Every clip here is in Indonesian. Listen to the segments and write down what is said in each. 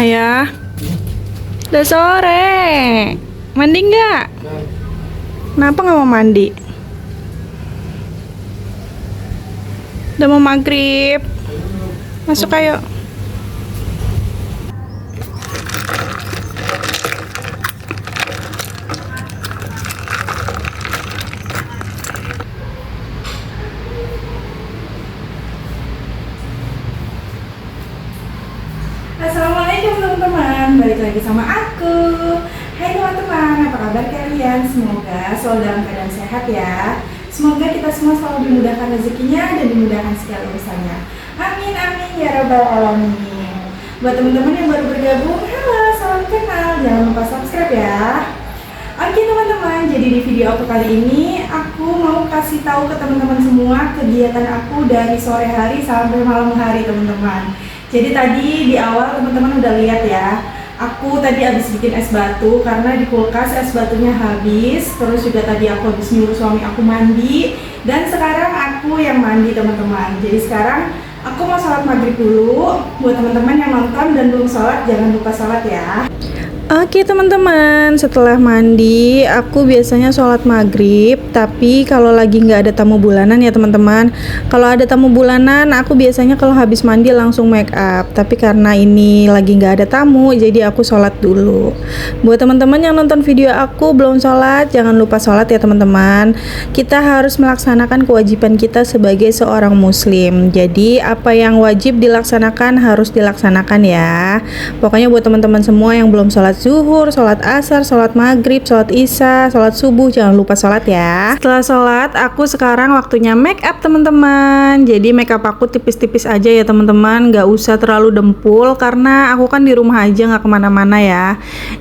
ya. Udah sore. Mandi nggak? Kenapa nggak mau mandi? Udah mau maghrib. Masuk ayo. Assalamualaikum teman-teman, balik lagi sama aku. Hai teman-teman, apa kabar kalian? Semoga selalu dalam keadaan sehat ya. Semoga kita semua selalu dimudahkan rezekinya dan dimudahkan segala urusannya. Amin amin ya rabbal alamin. Buat teman-teman yang baru bergabung, halo, salam kenal, jangan lupa subscribe ya. Oke teman-teman, jadi di video aku kali ini aku mau kasih tahu ke teman-teman semua kegiatan aku dari sore hari sampai malam hari teman-teman. Jadi tadi di awal teman-teman udah lihat ya, aku tadi habis bikin es batu karena di kulkas es batunya habis. Terus juga tadi aku habis nyuruh suami aku mandi, dan sekarang aku yang mandi teman-teman. Jadi sekarang aku mau sholat maghrib dulu. Buat teman-teman yang nonton dan belum sholat, jangan lupa sholat ya. Oke teman-teman, setelah mandi aku biasanya sholat maghrib. Tapi kalau lagi nggak ada tamu bulanan ya teman-teman, kalau ada tamu bulanan aku biasanya kalau habis mandi langsung make up. Tapi karena ini lagi nggak ada tamu, jadi aku sholat dulu. Buat teman-teman yang nonton video aku belum sholat, jangan lupa sholat ya teman-teman. Kita harus melaksanakan kewajiban kita sebagai seorang muslim. Jadi apa yang wajib dilaksanakan harus dilaksanakan ya. Pokoknya buat teman-teman semua yang belum sholat zuhur, sholat asar, sholat maghrib, sholat isya, sholat subuh, jangan lupa sholat ya. Setelah sholat, aku sekarang waktunya make up teman-teman. Jadi make up aku tipis-tipis aja ya teman-teman, nggak usah terlalu dempul karena aku kan di rumah aja, nggak kemana-mana ya.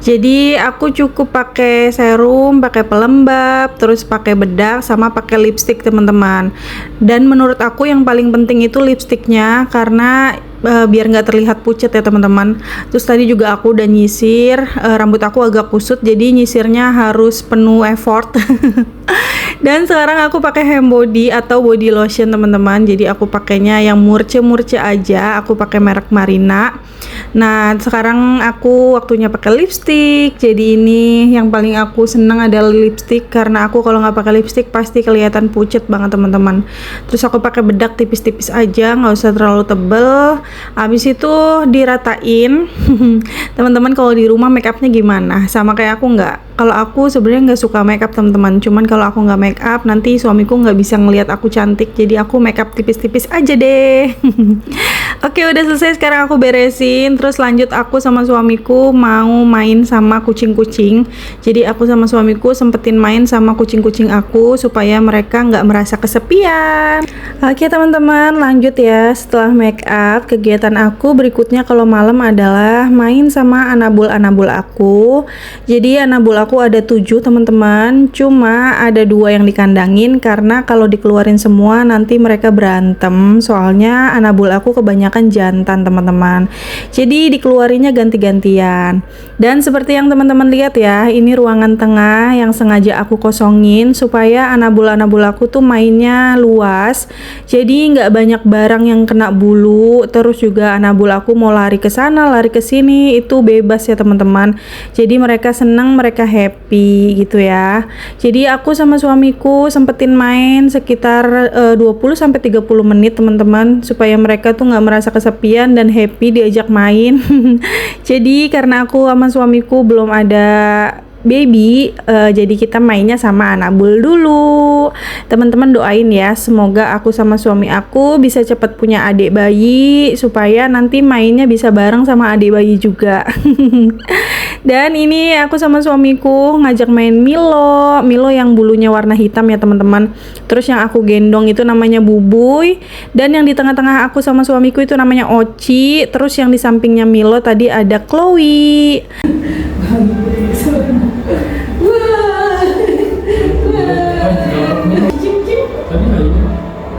Jadi aku cukup pakai serum, pakai pelembab, terus pakai bedak, sama pakai lipstick teman-teman. Dan menurut aku yang paling penting itu lipsticknya, karena biar nggak terlihat pucat ya teman-teman. Terus tadi juga aku udah nyisir, rambut aku agak kusut jadi nyisirnya harus penuh effort. Dan sekarang aku pakai hand body atau body lotion teman-teman. Jadi aku pakainya yang murce-murce aja, aku pakai merek Marina. Nah sekarang aku waktunya pakai lipstick. Jadi ini yang paling aku seneng adalah lipstick, karena aku kalau nggak pakai lipstick pasti kelihatan pucat banget teman-teman. Terus aku pakai bedak tipis-tipis aja, nggak usah terlalu tebel. Habis itu diratain. Teman-teman kalau di rumah make upnya gimana? Sama kayak aku nggak? Kalau aku sebenarnya nggak suka make up teman-teman. Cuman kalau aku nggak make up nanti suamiku nggak bisa ngelihat aku cantik. Jadi aku make up tipis-tipis aja deh. Oke udah selesai, sekarang aku beresin. Terus lanjut aku sama suamiku mau main sama kucing-kucing. Jadi aku sama suamiku sempetin main sama kucing-kucing aku supaya mereka nggak merasa kesepian. Oke teman-teman, lanjut ya. Setelah make up, kegiatan aku berikutnya kalau malam adalah main sama anabul-anabul aku. Jadi anabul aku ada 7 teman-teman, cuma ada 2 yang dikandangin karena kalau dikeluarin semua nanti mereka berantem. Soalnya anabul aku kebanyakan jantan teman-teman, jadi dikeluarinnya ganti-gantian. Dan seperti yang teman-teman lihat ya, ini ruangan tengah yang sengaja aku kosongin supaya anabul-anabul aku tuh mainnya luas, jadi nggak banyak barang yang kena bulu. Terus juga anabul aku mau lari ke sana, lari ke sini, itu bebas ya teman-teman. Jadi mereka senang, mereka happy gitu ya. Jadi aku sama suamiku sempetin main sekitar 20-30 menit teman-teman, supaya mereka tuh nggak merasa kesepian dan happy diajak main. Jadi karena aku sama suamiku belum ada baby, jadi kita mainnya sama anabul dulu. Teman-teman doain ya, semoga aku sama suami aku bisa cepat punya adik bayi supaya nanti mainnya bisa bareng sama adik bayi juga. Dan ini aku sama suamiku ngajak main Milo. Milo yang bulunya warna hitam ya teman-teman. Terus yang aku gendong itu namanya Bubuy, dan yang di tengah-tengah aku sama suamiku itu namanya Oci. Terus yang di sampingnya Milo tadi ada Chloe.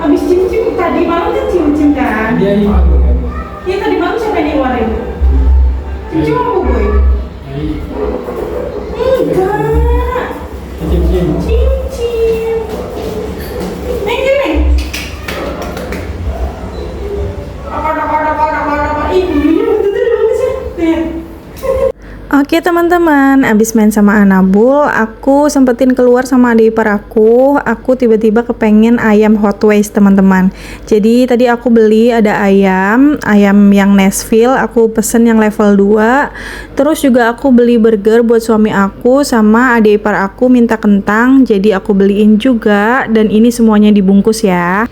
Abis cium-cium tadi malam kan cium-cium kan? Iya tadi malam siapa yang ngeluarin? Cium-cium apa boy? Enggak. Cium-cium. Neng gini. Apa. Ih bulunya betul-betul bagus ya. Lihat. Oke teman-teman, abis main sama Anabul, aku sempetin keluar sama adik ipar aku tiba-tiba kepengen ayam Hot Wings teman-teman. Jadi tadi aku beli ada ayam yang Nashville, aku pesen yang level 2. Terus juga aku beli burger buat suami aku, sama adik ipar aku minta kentang, jadi aku beliin juga, dan ini semuanya dibungkus ya.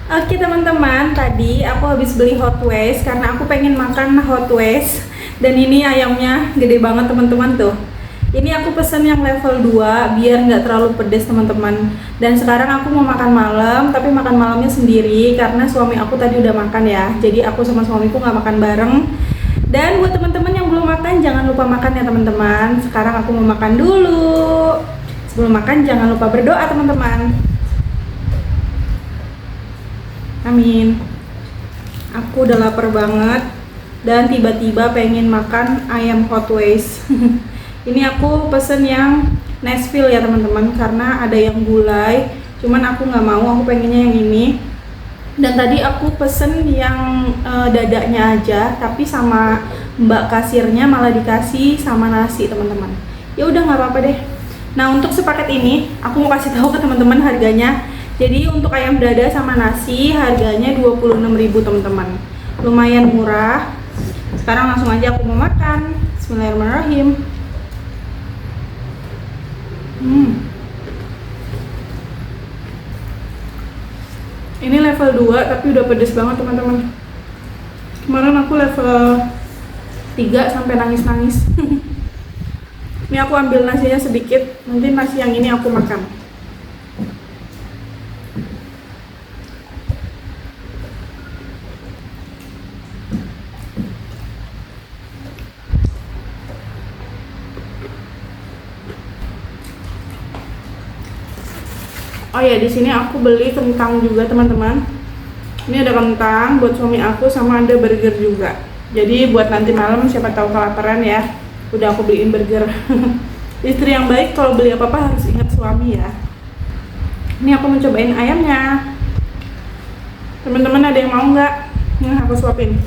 Oke teman-teman, tadi aku habis beli Hot Wings karena aku pengen makan Hot Wings. Dan ini ayamnya gede banget teman-teman tuh. Ini aku pesen yang level 2 biar nggak terlalu pedes teman-teman. Dan sekarang aku mau makan malam, tapi makan malamnya sendiri karena suami aku tadi udah makan ya. Jadi aku sama suamiku nggak makan bareng. Dan buat teman-teman yang belum makan, jangan lupa makan ya teman-teman. Sekarang aku mau makan dulu. Sebelum makan jangan lupa berdoa teman-teman. Amin. Aku udah lapar banget dan tiba-tiba pengen makan ayam Hot Wings. Ini aku pesen yang Nashville ya teman-teman, karena ada yang gulai. Cuman aku nggak mau, aku pengennya yang ini. Dan tadi aku pesen yang dadanya aja, tapi sama mbak kasirnya malah dikasih sama nasi teman-teman. Ya udah nggak apa-apa deh. Nah untuk sepaket ini aku mau kasih tahu ke teman-teman harganya. Jadi untuk ayam dada sama nasi harganya 26.000 teman-teman. Lumayan murah. Sekarang langsung aja aku mau makan. Bismillahirrahmanirrahim. Ini level 2 tapi udah pedes banget teman-teman. Kemarin aku level 3 sampai nangis-nangis. Ini aku ambil nasinya sedikit, nanti nasi yang ini aku makan. Oh ya, di sini aku beli kentang juga teman-teman. Ini ada kentang buat suami aku, sama ada burger juga. Jadi buat nanti malam siapa tahu kelaparan ya. Udah aku beliin burger. Istri yang baik kalau beli apa-apa harus ingat suami ya. Ini aku mencobain ayamnya. Teman-teman ada yang mau nggak? Nah, aku suapin.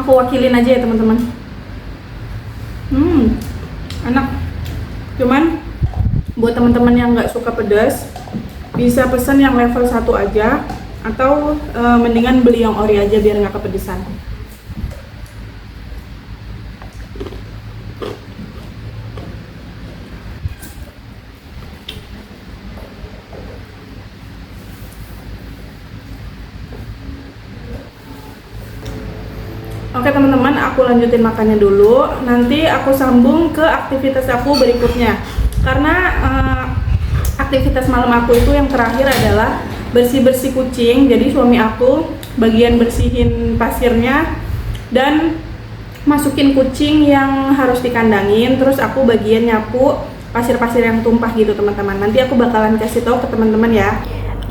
Aku wakilin aja ya teman-teman. Enak. Cuman buat teman-teman yang nggak suka pedas, bisa pesen yang level 1 aja, atau mendingan beli yang ori aja biar nggak kepedesan. Oke teman-teman, aku lanjutin makannya dulu. Nanti aku sambung ke aktivitas aku berikutnya. Karena aktivitas malam aku itu yang terakhir adalah bersih-bersih kucing. Jadi suami aku bagian bersihin pasirnya dan masukin kucing yang harus dikandangin. Terus aku bagian nyapu pasir-pasir yang tumpah gitu teman-teman. Nanti aku bakalan kasih tahu ke teman-teman ya.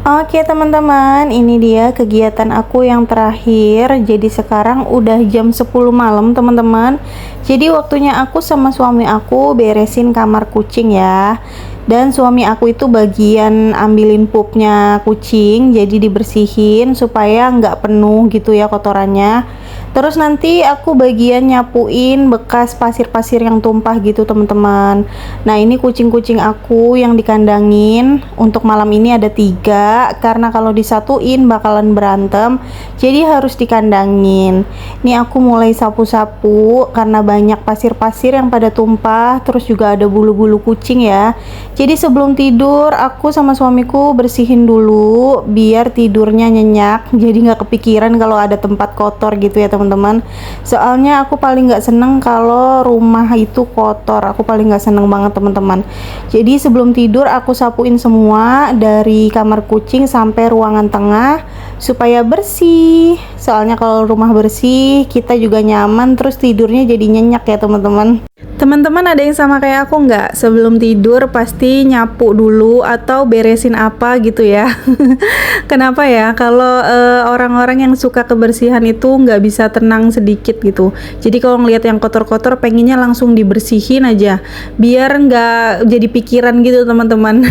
Oke teman-teman, ini dia kegiatan aku yang terakhir. Jadi sekarang udah jam 10 malam teman-teman. Jadi waktunya aku sama suami aku beresin kamar kucing ya. Dan suami aku itu bagian ambilin pupnya kucing, jadi dibersihin supaya nggak penuh gitu ya kotorannya. Terus nanti aku bagian nyapuin bekas pasir-pasir yang tumpah gitu teman-teman. Nah ini kucing-kucing aku yang dikandangin untuk malam ini ada 3, karena kalau disatuin bakalan berantem, jadi harus dikandangin. Ini aku mulai sapu-sapu karena banyak pasir-pasir yang pada tumpah, terus juga ada bulu-bulu kucing ya. Jadi sebelum tidur aku sama suamiku bersihin dulu biar tidurnya nyenyak, jadi nggak kepikiran kalau ada tempat kotor gitu ya teman-teman. Soalnya aku paling nggak seneng kalau rumah itu kotor, aku paling nggak seneng banget teman-teman. Jadi sebelum tidur aku sapuin semua dari kamar kucing sampai ruangan tengah supaya bersih. Soalnya kalau rumah bersih kita juga nyaman, terus tidurnya jadi nyenyak ya teman-teman. Teman-teman ada yang sama kayak aku nggak? Sebelum tidur pasti nyapu dulu atau beresin apa gitu ya. Kenapa ya? Kalau orang-orang yang suka kebersihan itu nggak bisa tenang sedikit gitu. Jadi kalau ngelihat yang kotor-kotor pengennya langsung dibersihin aja, biar nggak jadi pikiran gitu teman-teman.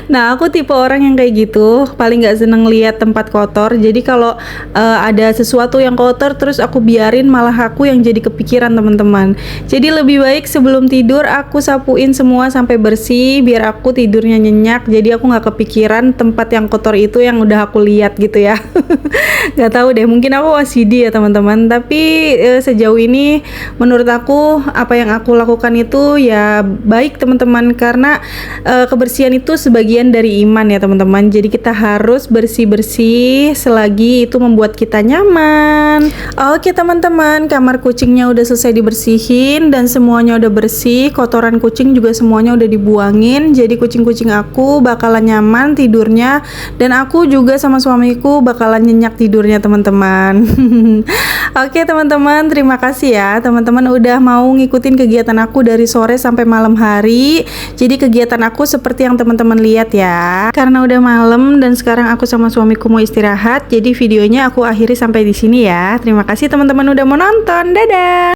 Nah aku tipe orang yang kayak gitu, paling nggak seneng lihat tempat kotor. Jadi kalau ada sesuatu yang kotor terus aku biarin, malah aku yang jadi kepikiran teman-teman. Jadi lebih baik sebelum tidur aku sapuin semua sampai bersih biar aku tidurnya nyenyak. Jadi aku nggak kepikiran tempat yang kotor itu yang udah aku lihat gitu ya. Nggak tahu deh, mungkin aku OCD ya teman-teman. Tapi sejauh ini menurut aku apa yang aku lakukan itu ya baik teman-teman, karena kebersihan itu sebagian dari iman ya teman-teman. Jadi kita harus bersih-bersih selagi itu membuat kita nyaman. Oke teman-teman, kamar kucingnya udah selesai dibersihin dan semuanya udah bersih, kotoran kucing juga semuanya udah dibuangin. Jadi kucing-kucing aku bakalan nyaman tidurnya, dan aku juga sama suamiku bakalan nyenyak tidurnya teman-teman. Oke teman-teman, terima kasih ya teman-teman udah mau ngikutin kegiatan aku dari sore sampai malam hari. Jadi kegiatan aku seperti yang teman-teman lihat ya. Karena udah malam dan sekarang aku sama suamiku mau istirahat, jadi videonya aku akhiri sampai di sini ya. Terima kasih teman-teman udah mau nonton. Dadah.